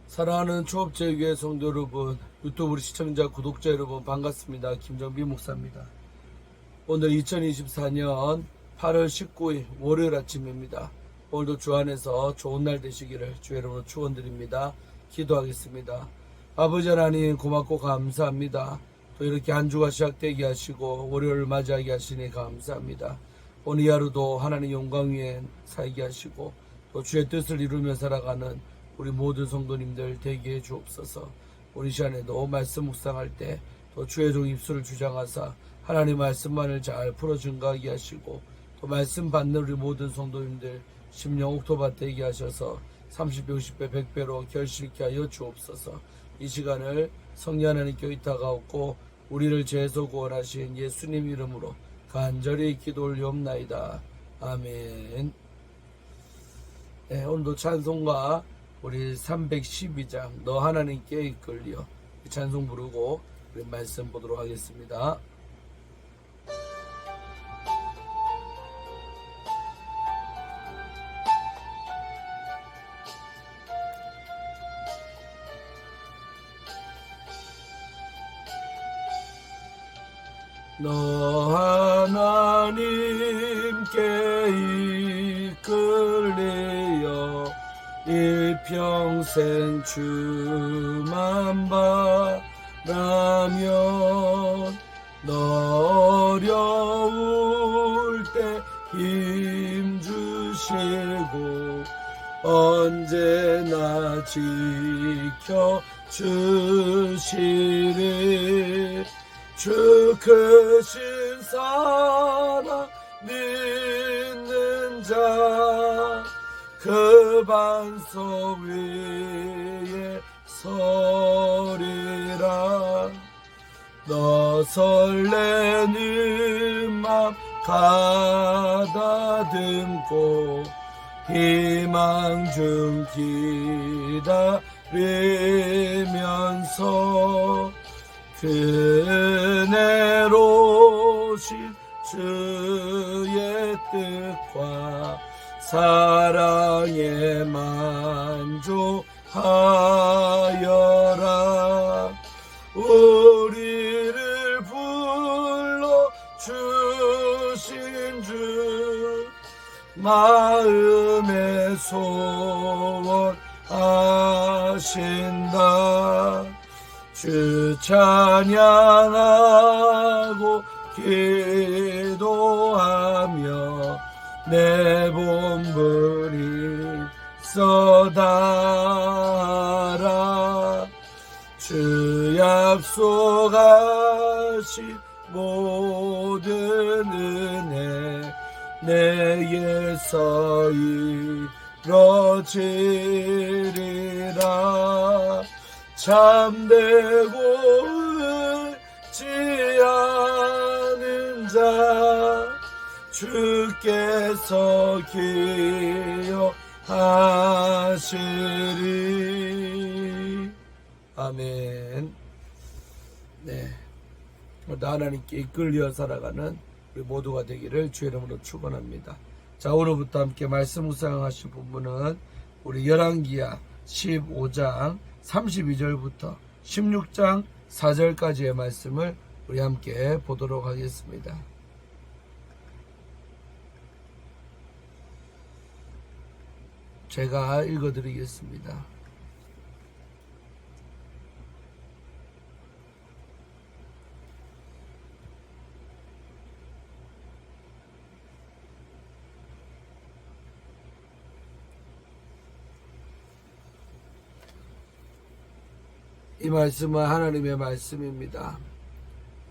사랑하는 초업제교회 성도 여러분, 유튜브 시청자, 구독자 여러분 반갑습니다. 김정비 목사입니다. 오늘 2024년 8월 19일 월요일 아침입니다. 오늘도 주 안에서 좋은 날 되시기를 주 여러분 축원드립니다. 기도하겠습니다. 아버지 하나님 고맙고 감사합니다. 또 이렇게 한 주가 시작되게 하시고 월요일을 맞이하게 하시니 감사합니다. 오늘 이 하루도 하나님 영광 위에 살게 하시고 또 주의 뜻을 이루며 살아가는 우리 모든 성도님들 되게 해 주옵소서. 우리 시간에도 말씀 묵상할 때 또 주의 종 입술을 주장하사 하나님 말씀만을 잘 풀어 증거하게 하시고 또 말씀 받는 우리 모든 성도님들 심령 옥토밭 되게 하셔서 30배, 50배, 100배로 결실케 하여 주옵소서. 이 시간을 성령 하나님께 의탁하옵고 우리를 죄에서 구원하신 예수님 이름으로 간절히 기도 올리옵나이다. 아멘. 네, 오늘도 찬송가 우리 312장 너 하나님께 이끌려 찬송 부르고 우리 말씀 보도록 하겠습니다. 너 하나님께 이끌려 일평생 주만 바라면 너 어려울 때 힘 주시고 언제나 지켜 주시리. 주 크신 사랑 믿는 자 그 반석 위에 서리라. 너 설레는 맘 가다듬고 희망 중 기다리면서 그네로신 주의 뜻과 사랑에 만족하여라. 우리를 불러 주신 주 마음의 소원하신다. 주 찬양하고 기도하며 내 몸부림 써다라. 주 약속하신 모든 은혜 내게서 이뤄지리라. 참되고 의지 않은 자 주께서 기억하시리. 아멘. 네, 하나님께 이끌려 살아가는 우리 모두가 되기를 주의 이름으로 축원합니다. 자, 오늘부터 함께 말씀 묵상하실 부분은 우리 열왕기하 15장 32절부터 16장 4절까지의 말씀을 우리 함께 보도록 하겠습니다. 제가 읽어드리겠습니다. 이 말씀은 하나님의 말씀입니다.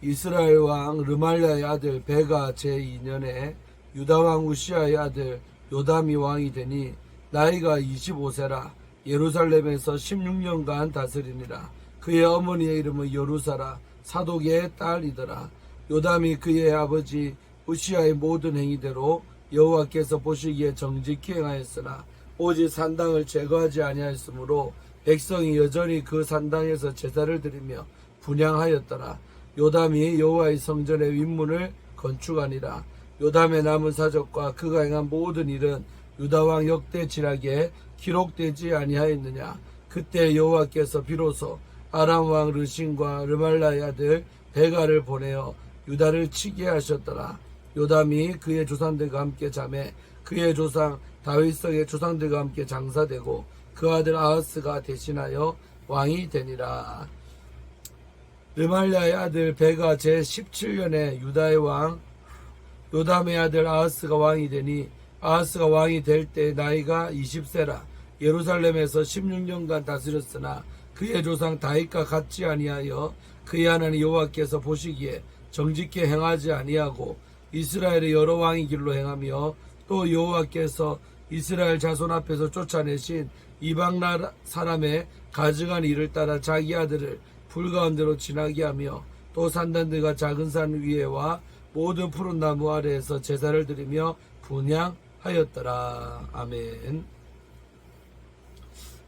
이스라엘 왕 르말랴의 아들 베가 제2년에 유다 왕 우시아의 아들 요담이 왕이 되니 나이가 25세라. 예루살렘에서 16년간 다스리니라. 그의 어머니의 이름은 여루사라. 사독의 딸이더라. 요담이 그의 아버지 우시아의 모든 행위대로 여호와께서 보시기에 정직히 행하였으나 오직 산당을 제거하지 아니하였으므로 백성이 여전히 그 산당에서 제사를 드리며 분향하였더라. 요담이 여호와의 성전의 윗문을 건축하니라. 요담의 남은 사적과 그가 행한 모든 일은 유다왕 역대 지략에 기록되지 아니하였느냐. 그때 여호와께서 비로소 아람 왕 르신과 르말라의 아들 베가를 보내어 유다를 치게 하셨더라. 요담이 그의 조상들과 함께 자매 그의 조상 다윗성의 조상들과 함께 장사되고 그 아들 아하스가 대신하여 왕이 되니라. 르말라의 아들 베가 제17년에 유다의 왕 요담의 아들 아하스가 왕이 되니 아하스가 왕이 될 때 나이가 20세라. 예루살렘에서 16년간 다스렸으나 그의 조상 다윗과 같지 아니하여 그의 하나님 여호와께서 보시기에 정직히 행하지 아니하고 이스라엘의 여러 왕의 길로 행하며 또 여호와께서 이스라엘 자손 앞에서 쫓아내신 이방 나라 사람의 가증한 일을 따라 자기 아들을 불 가운데로 지나게 하며 또 산단들과 작은 산 위에와 모든 푸른 나무 아래에서 제사를 드리며 분향하였더라. 아멘.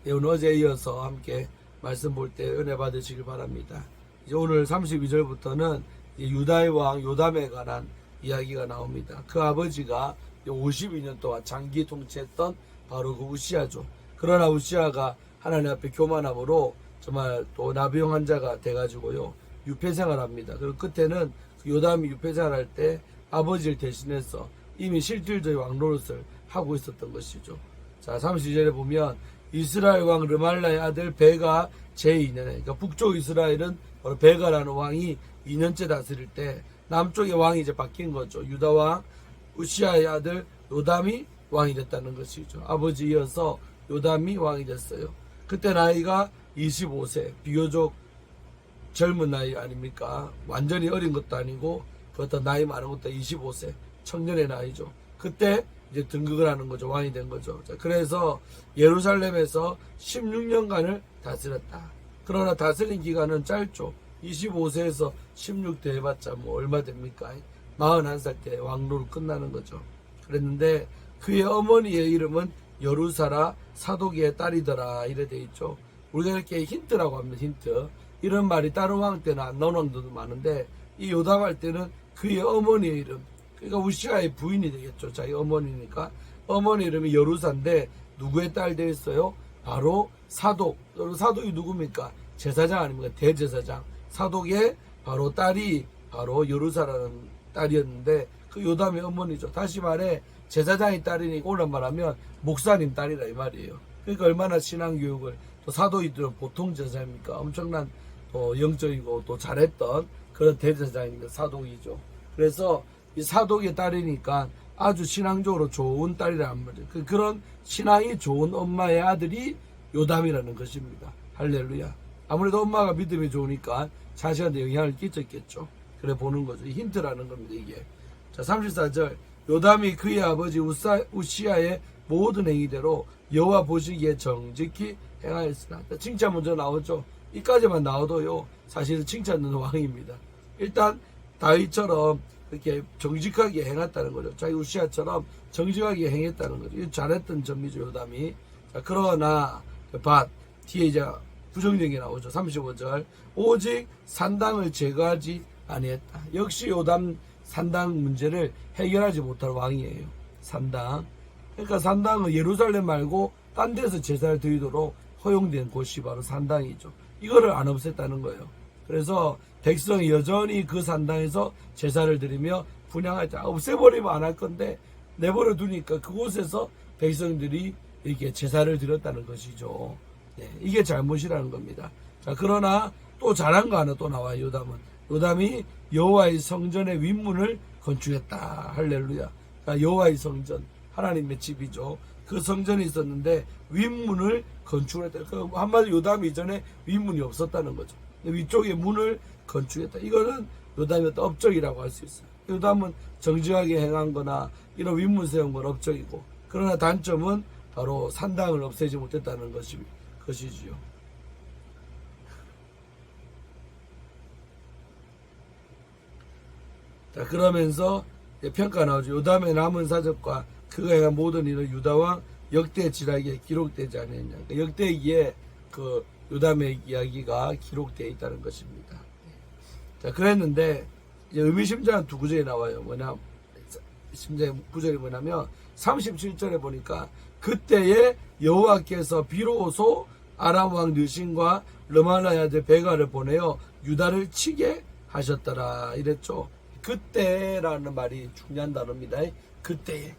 오늘 어제에 이어서 함께 말씀 볼 때 은혜 받으시길 바랍니다. 이제 오늘 32절부터는 유다의 왕 요담에 관한 이야기가 나옵니다. 그 아버지가 52년 동안 장기 통치했던 바로 그 우시아죠. 그러나 우시아가 하나님 앞에 교만함으로 정말 또 나병 환자가 돼가지고요 유폐생활을 합니다. 그리고 끝에는 요담이 유폐생활할 때 아버지를 대신해서 이미 실질적인 왕노릇을 하고 있었던 것이죠. 자, 32절에 보면 이스라엘 왕 르말라의 아들 베가 제2년에, 그러니까 북쪽 이스라엘은 바로 베가라는 왕이 2년째 다스릴 때 남쪽의 왕이 이제 바뀐 거죠. 유다 왕 우시아의 아들 요담이 왕이 됐다는 것이죠. 아버지 이어서 요담이 왕이 됐어요. 그때 나이가 25세, 비교적 젊은 나이 아닙니까? 완전히 어린 것도 아니고 그렇다 나이 많은 것도 25세, 청년의 나이죠. 그때 이제 등극을 하는 거죠. 왕이 된 거죠. 자, 그래서 예루살렘에서 16년간을 다스렸다. 그러나 다스린 기간은 짧죠. 25세에서 16대 해봤자 뭐 얼마 됩니까? 41살 때 왕로로 끝나는 거죠. 그랬는데 그의 어머니의 이름은 여루사라 사독의 딸이더라 이래 돼 있죠. 우리가 이렇게 힌트라고 합니다. 힌트. 이런 말이 다른 왕 때는 안 나오는 왕들도 많은데 이 요담할 때는 그의 어머니의 이름, 그러니까 우시아의 부인이 되겠죠. 자기 어머니니까. 어머니 이름이 여루사인데 누구의 딸 되었어요? 바로 사독. 사독이 누굽니까? 제사장 아닙니까? 대제사장. 사독의 바로 딸이 바로 여루사라는 딸이었는데 그 요담의 어머니죠. 다시 말해 제사장의 딸이니까 오늘 말하면 목사님 딸이라 이 말이에요. 그러니까 얼마나 신앙교육을 또 사도이들은 보통 제사입니까? 엄청난 또 영적이고 또 잘했던 그런 대제사장입니다. 사독이죠. 그래서 이 사독의 딸이니까 아주 신앙적으로 좋은 딸이란 말이에요. 그런 신앙이 좋은 엄마의 아들이 요담이라는 것입니다. 할렐루야. 아무래도 엄마가 믿음이 좋으니까 자식한테 영향을 끼쳤겠죠. 그래 보는 거죠. 힌트라는 겁니다. 이게. 자, 34절. 요담이 그의 아버지 우시아의 모든 행위대로 여호와 보시기에 정직히 행하였으나. 칭찬 먼저 나오죠. 이까지만 나와도요 사실은 칭찬는 왕입니다. 일단 다윗처럼 이렇게 정직하게 행했다는 거죠. 자기 우시아처럼 정직하게 행했다는 거죠. 이거 잘했던 점이죠. 요담이. 자, 그러나 뒤에 이제 부정적인 게 나오죠. 35절. 오직 산당을 제거하지 아니했다. 역시 요담 산당 문제를 해결하지 못할 왕이에요. 산당. 그러니까 산당은 예루살렘 말고 딴 데서 제사를 드리도록 허용된 곳이 바로 산당이죠. 이거를 안 없앴다는 거예요. 그래서 백성이 여전히 그 산당에서 제사를 드리며 분향할 때 없애버리면 안 할 건데 내버려 두니까 그곳에서 백성들이 이렇게 제사를 드렸다는 것이죠. 네, 이게 잘못이라는 겁니다. 자, 그러나 또 잘한 거 하나 또 나와요. 요담이 여호와의 성전의 윗문을 건축했다. 할렐루야. 자, 여호와의 성전, 하나님의 집이죠. 그 성전이 있었는데 윗문을 건축했다. 그 한마디로 요담 이전에 윗문이 없었다는 거죠. 위쪽에 문을 건축했다. 이거는 요담의 어떤 업적이라고 할 수 있어요. 요담은 정직하게 행한 거나 이런 윗문 세운 건 업적이고, 그러나 단점은 바로 산당을 없애지 못했다는 것이지요. 자, 그러면서 평가 나오죠. 요담의 남은 사적과 그가 행한 모든 일은 유다왕 역대지략에 기록되지 않았냐. 그러니까 역대기에 그 요담의 이야기가 기록되어 있다는 것입니다. 자, 그랬는데 이제 의미심장한 두 구절이 나와요. 심장의 구절이 뭐냐면 37절에 보니까 그때에 여호와께서 비로소 아람 왕 르신과 르말라의 아들 베가를 보내어 유다를 치게 하셨더라 이랬죠. 그때라는 말이 중요한 단어입니다. 그때에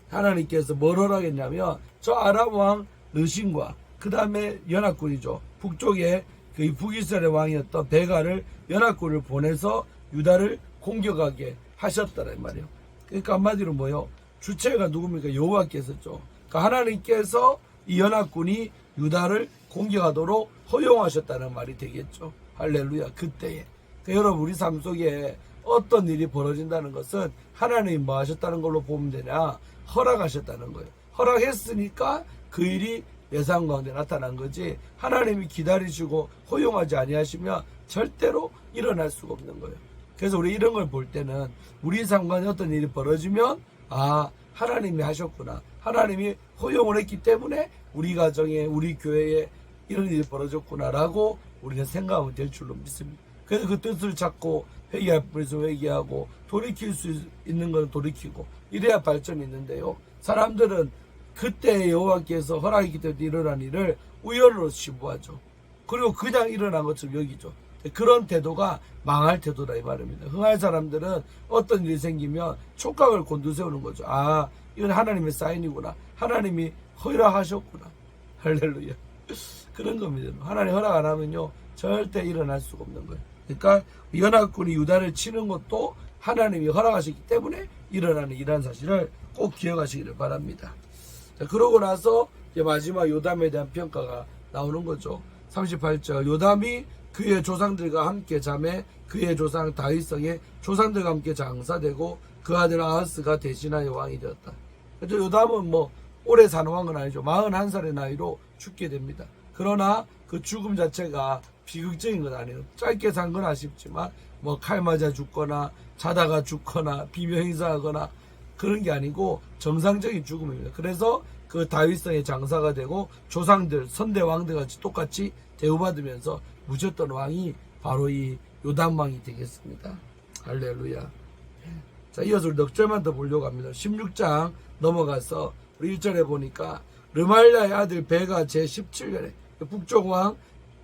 하나님께서 뭘 허락했냐면 저 아람 왕 르신과 그 다음에 연합군이죠. 북쪽에 그 북이스라엘 왕이었던 베가를 연합군을 보내서 유다를 공격하게 하셨더라 이 말이에요. 그러니까 한마디로 뭐요? 주체가 누굽니까? 여호와께서죠. 그러니까 하나님께서 이 연합군이 유다를 공격하도록 허용하셨다는 말이 되겠죠. 할렐루야. 그때에. 그러니까 여러분 우리 삶 속에 어떤 일이 벌어진다는 것은 하나님이 뭐 하셨다는 걸로 보면 되냐? 허락하셨다는 거예요. 허락했으니까 그 일이 예상 가운데 나타난 거지 하나님이 기다리시고 허용하지 아니하시면 절대로 일어날 수가 없는 거예요. 그래서 우리 이런 걸 볼 때는 우리 상관에 어떤 일이 벌어지면 하나님이 하셨구나. 하나님이 허용을 했기 때문에 우리 가정에 우리 교회에 이런 일이 벌어졌구나라고 우리는 생각하면 될 줄로 믿습니다. 그래서 그 뜻을 찾고 회개할 뿐에서 회개하고 돌이킬 수 있는 건 돌이키고 이래야 발전이 있는데요. 사람들은 그때 여호와께서 허락했기 때문에 일어난 일을 우연으로 신부하죠. 그리고 그냥 일어난 것처럼 여기죠. 그런 태도가 망할 태도다 이 말입니다. 흥할 사람들은 어떤 일이 생기면 촉각을 곤두세우는 거죠. 이건 하나님의 사인이구나. 하나님이 허락하셨구나. 할렐루야. 그런 겁니다. 하나님 허락 안 하면요 절대 일어날 수가 없는 거예요. 그러니까 연합군이 유다를 치는 것도 하나님이 허락하셨기 때문에 일어나는 이러한 사실을 꼭 기억하시기를 바랍니다. 자, 그러고 나서 이제 마지막 요담에 대한 평가가 나오는 거죠. 38절 요담이 그의 조상들과 함께 자매 그의 조상 다윗성의 조상들과 함께 장사되고 그 아들 아하스가 대신하여 왕이 되었다. 그래서 요담은 뭐 오래 사는 왕은 아니죠. 41살의 나이로 죽게 됩니다. 그러나 그 죽음 자체가 비극적인 건 아니에요. 짧게 산 건 아쉽지만 뭐 칼 맞아 죽거나 자다가 죽거나 비명행사하거나 그런 게 아니고 정상적인 죽음입니다. 그래서 그 다윗성의 장사가 되고 조상들 선대 왕들 같이 똑같이 대우받으면서 묻혔던 왕이 바로 이 요담 왕이 되겠습니다. 할렐루야. 자, 이어서 우리 넉 절만 더 보려고 합니다. 16장 넘어가서 우리 1절에 보니까 르말랴의 아들 베가 제17년에 북쪽 왕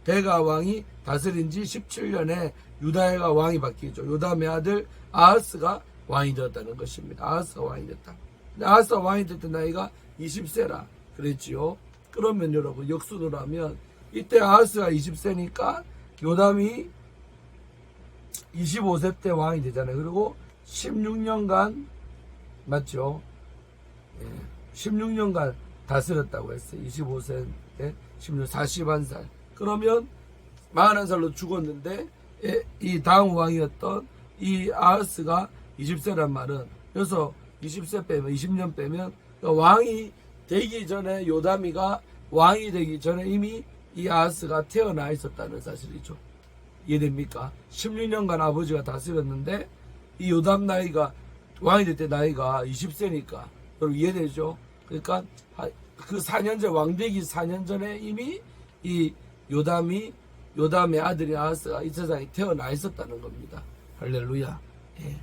베가 왕이 다스린 지 17년에 유다가 왕이 바뀌죠. 요담의 아들 아하스가 왕이 되었다는 것입니다. 아하스가 왕이 됐다. 아하스가 왕이 됐던 나이가 20세라 그랬지요. 그러면 여러분 역순으로 하면 이때 아하스가 20세니까 요담이 25세 때 왕이 되잖아요. 그리고 16년간 맞죠? 16년간 다스렸다고 했어요. 25세 때 41살. 그러면 41살로 죽었는데 이 다음 왕이었던 이 아하스가 20세란 말은 그래서 20세 빼면 20년 빼면 왕이 되기 전에 요담이가 왕이 되기 전에 이미 이 아하스가 태어나 있었다는 사실이죠. 이해됩니까? 16년간 아버지가 다스렸는데 이 요담 나이가 왕이 될 때 나이가 20세니까 여러분 이해되죠? 그러니까 그 4년 전 왕되기 4년 전에 이미 이 요담의 아들이 아하스가 이 세상에 태어나 있었다는 겁니다. 할렐루야. 예.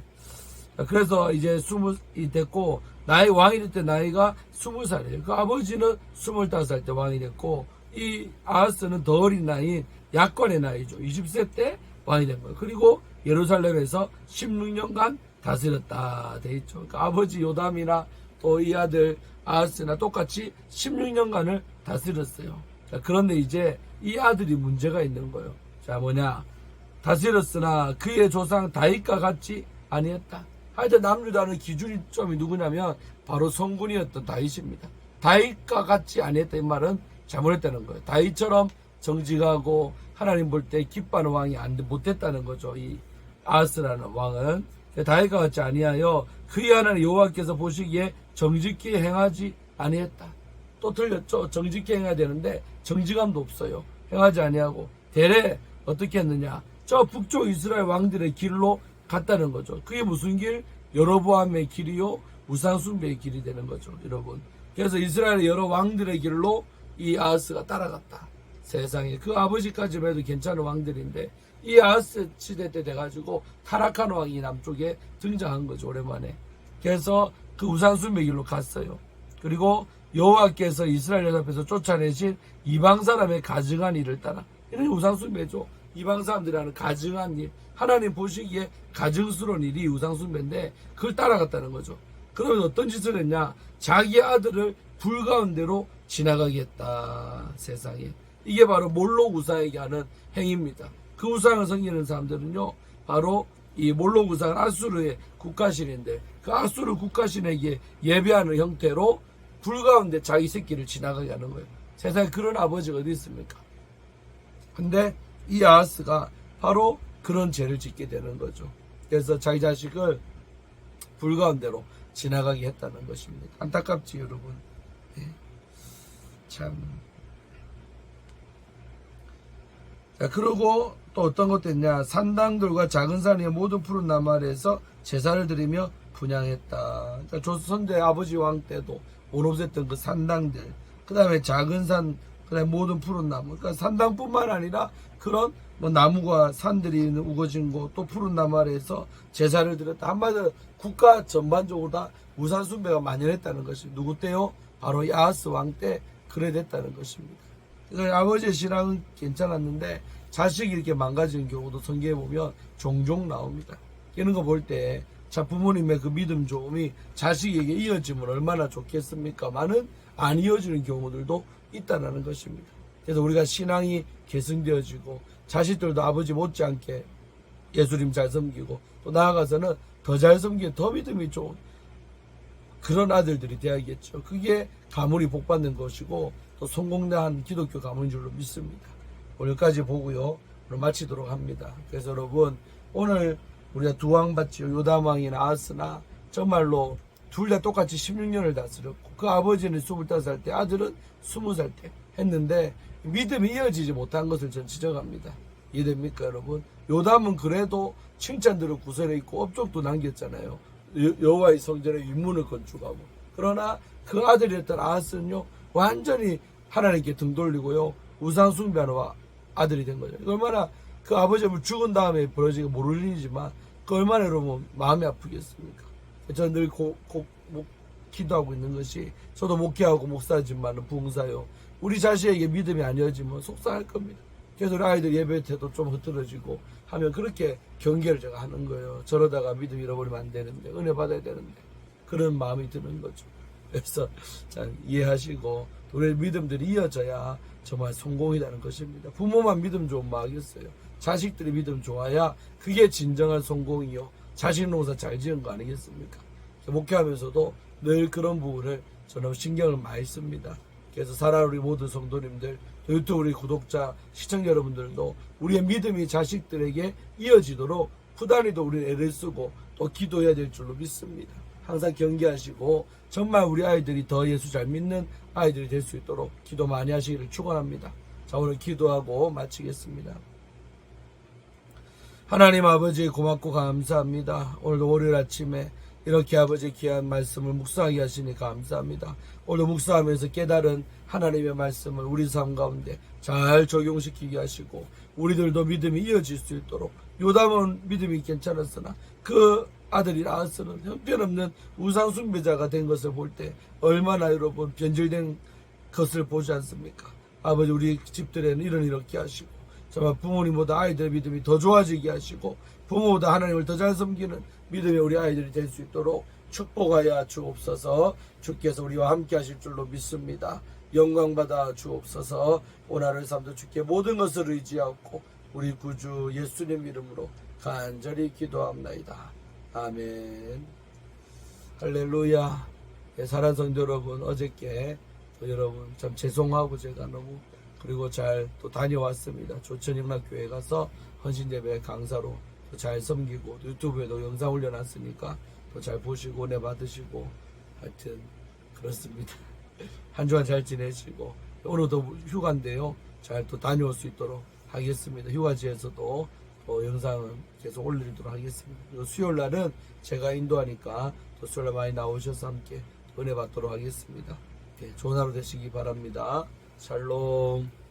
그래서 이제 20이 됐고 왕이 될 때 나이가 20살이에요. 그 아버지는 25살 때 왕이 됐고 이 아하스는 더 어린 나이인 약관의 나이죠. 20세 때 왕이 된 거예요. 그리고 예루살렘에서 16년간 다스렸다 돼 있죠. 그러니까 아버지 요담이나 또 이 아들 아하스나 똑같이 16년간을 다스렸어요. 자, 그런데 이제 이 아들이 문제가 있는 거예요. 자, 뭐냐? 다스렸으나 그의 조상 다윗과 같이 아니었다. 하여튼 남유다는 기준점이 누구냐면 바로 성군이었던 다윗입니다. 다윗과 같이 아니었다 이 말은 잘못했다는 거예요. 다윗처럼 정직하고 하나님 볼 때 기뻐하는 왕이 못됐다는 거죠. 이 아하스라는 왕은 다윗과 같이 아니하여 그의 하나님 여호와께서 보시기에 정직히 행하지 아니했다. 또 틀렸죠. 정직히 행해야 되는데 정직함도 없어요. 행하지 아니하고 대래 어떻게 했느냐? 저 북쪽 이스라엘 왕들의 길로 갔다는 거죠. 그게 무슨 길? 여로보암의 길이요 우상 숭배의 길이 되는 거죠, 여러분. 그래서 이스라엘의 여러 왕들의 길로 이 아하스가 따라갔다. 세상에 그 아버지까지만 해도 괜찮은 왕들인데 이 아하스 시대 때 돼가지고 타락한 왕이 남쪽에 등장한 거죠, 오랜만에. 그래서 그 우상 숭배 길로 갔어요. 그리고 여호와께서 이스라엘 앞에서 쫓아내신 이방 사람의 가증한 일을 따라. 이런 우상숭배죠. 이방 사람들이 하는 가증한 일, 하나님 보시기에 가증스러운 일이 우상숭배인데 그걸 따라갔다는 거죠. 그러면 어떤 짓을 했냐? 자기 아들을 불 가운데로 지나가게 했다. 세상에. 이게 바로 몰록 우상에게 하는 행위입니다. 그 우상을 섬기는 사람들은요, 바로 이 몰록 우상은 아수르의 국가신인데 그 아수르 국가신에게 예배하는 형태로 불 가운데 자기 새끼를 지나가게 하는 거예요. 세상에 그런 아버지가 어디 있습니까? 근데 이 아하스가 바로 그런 죄를 짓게 되는 거죠. 그래서 자기 자식을 불 가운데로 지나가게 했다는 것입니다. 안타깝지 여러분. 예. 참. 자, 그리고 또 어떤 것도 있냐? 산당들과 작은 산의 모든 푸른 나무 아래에서 제사를 드리며 분향했다. 그러니까 조선대 아버지 왕 때도 못 없앴던 그 산당들, 그 다음에 작은 산, 그 다음에 모든 푸른 나무. 그러니까 산당뿐만 아니라 그런 뭐 나무가 산들이 있는 우거진 곳, 또 푸른 나무 아래에서 제사를 드렸다. 한마디로 국가 전반적으로 다 우상숭배가 만연했다는 것이 누구 때요? 바로 이 아하스 왕 때 그래 됐다는 것입니다. 그래서 아버지의 신앙은 괜찮았는데 자식이 이렇게 망가지는 경우도 성경에 보면 종종 나옵니다. 이런 거 볼 때 자, 부모님의 그 믿음 좋음이 자식에게 이어지면 얼마나 좋겠습니까만은 안 이어지는 경우들도 있다는 것입니다. 그래서 우리가 신앙이 계승되어지고 자식들도 아버지 못지않게 예수님 잘 섬기고 또 나아가서는 더 잘 섬기고 더 믿음이 좋은 그런 아들들이 되어야겠죠. 그게 가문이 복받는 것이고 또 성공한 기독교 가문인 줄로 믿습니다. 오늘까지 보고요. 오늘 마치도록 합니다. 그래서 여러분 오늘 우리가 두 왕 봤죠. 요담 왕이나 아하스나 정말로 둘 다 똑같이 16년을 다스렸고 그 아버지는 25살 때 아들은 20살 때 했는데 믿음이 이어지지 못한 것을 전 지적합니다. 이해됩니까 여러분? 요담은 그래도 칭찬들을 구설해 있고 업적도 남겼잖아요. 여호와의 성전에 윗문을 건축하고. 그러나 그 아들이었던 아하스는요 완전히 하나님께 등 돌리고요 우상 숭배하는 아들이 된 거죠. 얼마나 그 아버지가 죽은 다음에 벌어지게 모를 일이지만 그 얼마나 여러분 마음이 아프겠습니까? 저는 늘 기도하고 있는 것이 저도 목회하고 목사지만 부흥사요. 우리 자식에게 믿음이 안 이어지면 속상할 겁니다. 그래서 우리 아이들 예배 때도 좀 흐트러지고 하면 그렇게 경계를 제가 하는 거예요. 저러다가 믿음 잃어버리면 안 되는데 은혜 받아야 되는데 그런 마음이 드는 거죠. 그래서 잘 이해하시고 우리 믿음들이 이어져야 정말 성공이라는 것입니다. 부모만 믿음 좋으면 뭐하겠어요. 자식들이 믿음 좋아야 그게 진정한 성공이요. 자식 농사 잘 지은 거 아니겠습니까? 목회하면서도 늘 그런 부분을 저는 신경을 많이 씁니다. 그래서 사랑하는 우리 모든 성도님들, 또 유튜브 우리 구독자, 시청자 여러분들도 우리의 믿음이 자식들에게 이어지도록 부단히도 우리는 애를 쓰고 또 기도해야 될 줄로 믿습니다. 항상 경계하시고 정말 우리 아이들이 더 예수 잘 믿는 아이들이 될 수 있도록 기도 많이 하시기를 축원합니다. 자, 오늘 기도하고 마치겠습니다. 하나님 아버지 고맙고 감사합니다. 오늘도 월요일 아침에 이렇게 아버지 귀한 말씀을 묵상하게 하시니 감사합니다. 오늘 묵상하면서 깨달은 하나님의 말씀을 우리 삶 가운데 잘 적용시키게 하시고 우리들도 믿음이 이어질 수 있도록 요담은 믿음이 괜찮았으나 그 아들이 아하스는 형편없는 우상숭배자가 된 것을 볼 때 얼마나 여러분 변질된 것을 보지 않습니까? 아버지 우리 집들에는 이렇게 하시고 정말 부모님보다 아이들의 믿음이 더 좋아지게 하시고 부모보다 하나님을 더 잘 섬기는 믿음의 우리 아이들이 될 수 있도록 축복하여 주옵소서. 주께서 우리와 함께 하실 줄로 믿습니다. 영광받아 주옵소서. 오늘의 삶도 주께 모든 것을 의지하고 우리 구주 예수님 이름으로 간절히 기도합나이다. 아멘. 할렐루야. 예, 사랑하는 성도 여러분, 어저께 여러분 참 죄송하고 제가 너무 그리고 잘 또 다녀왔습니다. 조천영락교회 가서 헌신예배 강사로 잘 섬기고 유튜브에도 영상 올려놨으니까 또 잘 보시고 은혜 받으시고 하여튼 그렇습니다. 한 주간 잘 지내시고 오늘도 휴가인데요. 잘 또 다녀올 수 있도록 하겠습니다. 휴가지에서도 또 영상은 계속 올리도록 하겠습니다. 그리고 수요일 날은 제가 인도하니까 또 수요일 날 많이 나오셔서 함께 은혜 받도록 하겠습니다. 네, 좋은 하루 되시기 바랍니다. 샬롬.